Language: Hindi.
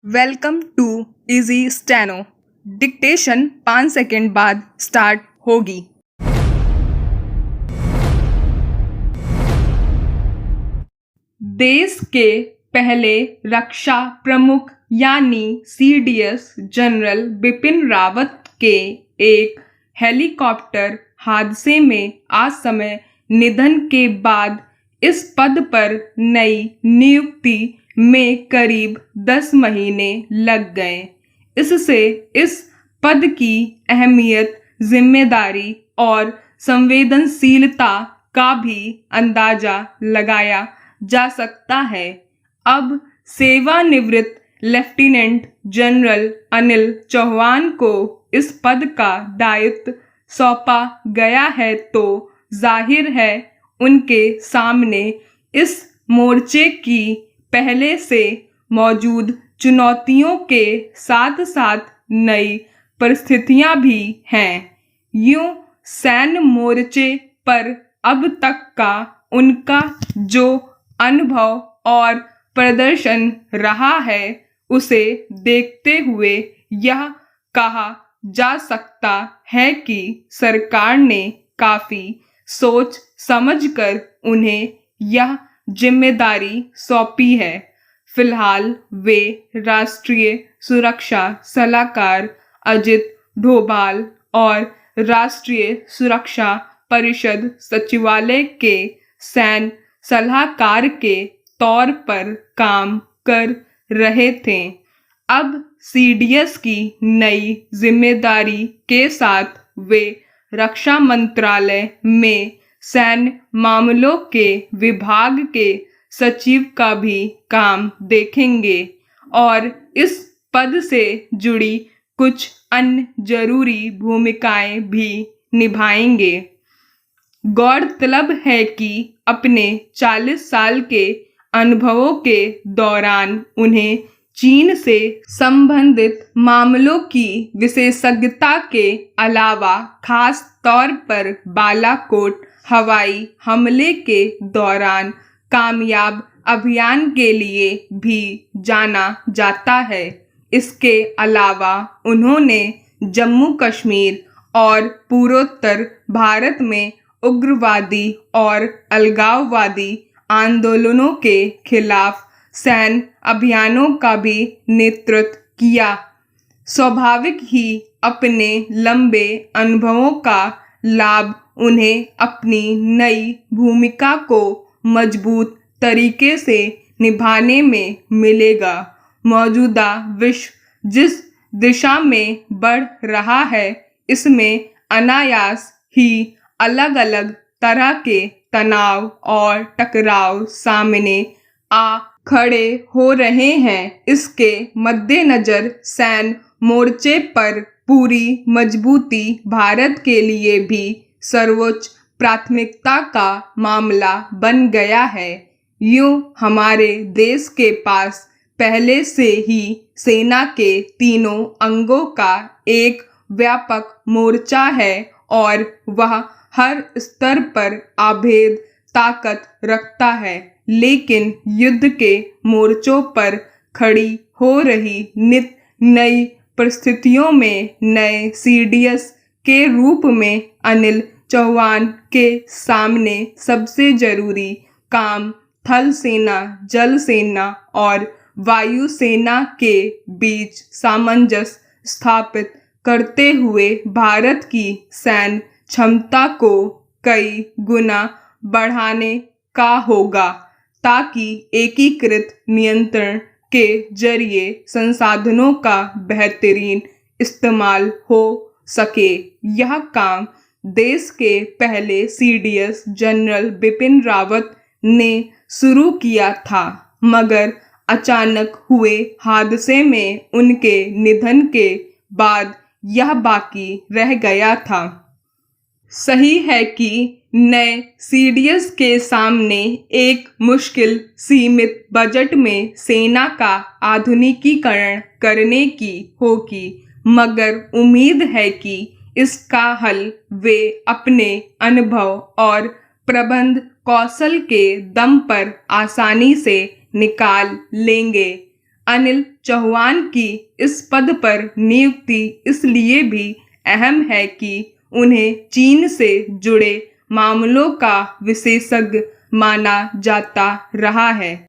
Welcome to easy steno. Dictation 5 second बाद स्टार्ट होगी। देश के पहले रक्षा प्रमुख यानी सीडीएस जनरल बिपिन रावत के एक हेलीकॉप्टर हादसे में असमय निधन के बाद इस पद पर नई नियुक्ति में करीब 10 महीने लग गए। इससे इस पद की अहमियत, जिम्मेदारी और संवेदनशीलता का भी अंदाजा लगाया जा सकता है। अब सेवानिवृत्त लेफ्टिनेंट जनरल अनिल चौहान को इस पद का दायित्व सौंपा गया है, तो जाहिर है उनके सामने इस मोर्चे की पहले से मौजूद चुनौतियों के साथ साथ नई परिस्थितियां भी हैं। यूं सैन्य मोर्चे पर अब तक का उनका जो अनुभव और प्रदर्शन रहा है, उसे देखते हुए यह कहा जा सकता है कि सरकार ने काफी सोच समझकर उन्हें यह जिम्मेदारी सौंपी है। फिलहाल वे राष्ट्रीय सुरक्षा सलाहकार अजित डोभाल और राष्ट्रीय सुरक्षा परिषद सचिवालय के सैन्य सलाहकार के तौर पर काम कर रहे थे। अब सीडीएस की नई जिम्मेदारी के साथ वे रक्षा मंत्रालय में सैन्य मामलों के विभाग के सचिव का भी काम देखेंगे और इस पद से जुड़ी कुछ अन्य जरूरी भूमिकाएं भी निभाएंगे। गौरतलब है कि अपने 40 साल के अनुभवों के दौरान उन्हें चीन से संबंधित मामलों की विशेषज्ञता के अलावा खास तौर पर बालाकोट हवाई हमले के दौरान कामयाब अभियान के लिए भी जाना जाता है। इसके अलावा उन्होंने जम्मू कश्मीर और पूर्वोत्तर भारत में उग्रवादी और अलगाववादी आंदोलनों के खिलाफ सैन्य अभियानों का भी नेतृत्व किया। स्वाभाविक ही अपने लंबे अनुभवों का लाभ उन्हें अपनी नई भूमिका को मजबूत तरीके से निभाने में मिलेगा। मौजूदा विश्व जिस दिशा में बढ़ रहा है, इसमें अनायास ही अलग अलग तरह के तनाव और टकराव सामने आ खड़े हो रहे हैं। इसके मद्देनजर सैन्य मोर्चे पर पूरी मजबूती भारत के लिए भी सर्वोच्च प्राथमिकता का मामला बन गया है। यूं हमारे देश के पास पहले से ही सेना के तीनों अंगों का एक व्यापक मोर्चा है और वह हर स्तर पर अभेद ताकत रखता है। लेकिन युद्ध के मोर्चों पर खड़ी हो रही नित नई परिस्थितियों में नए सीडीएस के रूप में अनिल चौहान के सामने सबसे जरूरी काम थल सेना, जल सेना और वायु सेना के बीच सामंजस्य स्थापित करते हुए भारत की सैन्य क्षमता को कई गुना बढ़ाने का होगा, ताकि एकीकृत नियंत्रण के जरिए संसाधनों का बेहतरीन इस्तेमाल हो सके। यह काम देश के पहले सीडीएस जनरल बिपिन रावत ने शुरू किया था, मगर अचानक हुए हादसे में उनके निधन के बाद यह बाकी रह गया था। सही है कि नए सीडीएस के सामने एक मुश्किल सीमित बजट में सेना का आधुनिकीकरण करने की होगी, मगर उम्मीद है कि इसका हल वे अपने अनुभव और प्रबंध कौशल के दम पर आसानी से निकाल लेंगे। अनिल चौहान की इस पद पर नियुक्ति इसलिए भी अहम है कि उन्हें चीन से जुड़े मामलों का विशेषज्ञ माना जाता रहा है।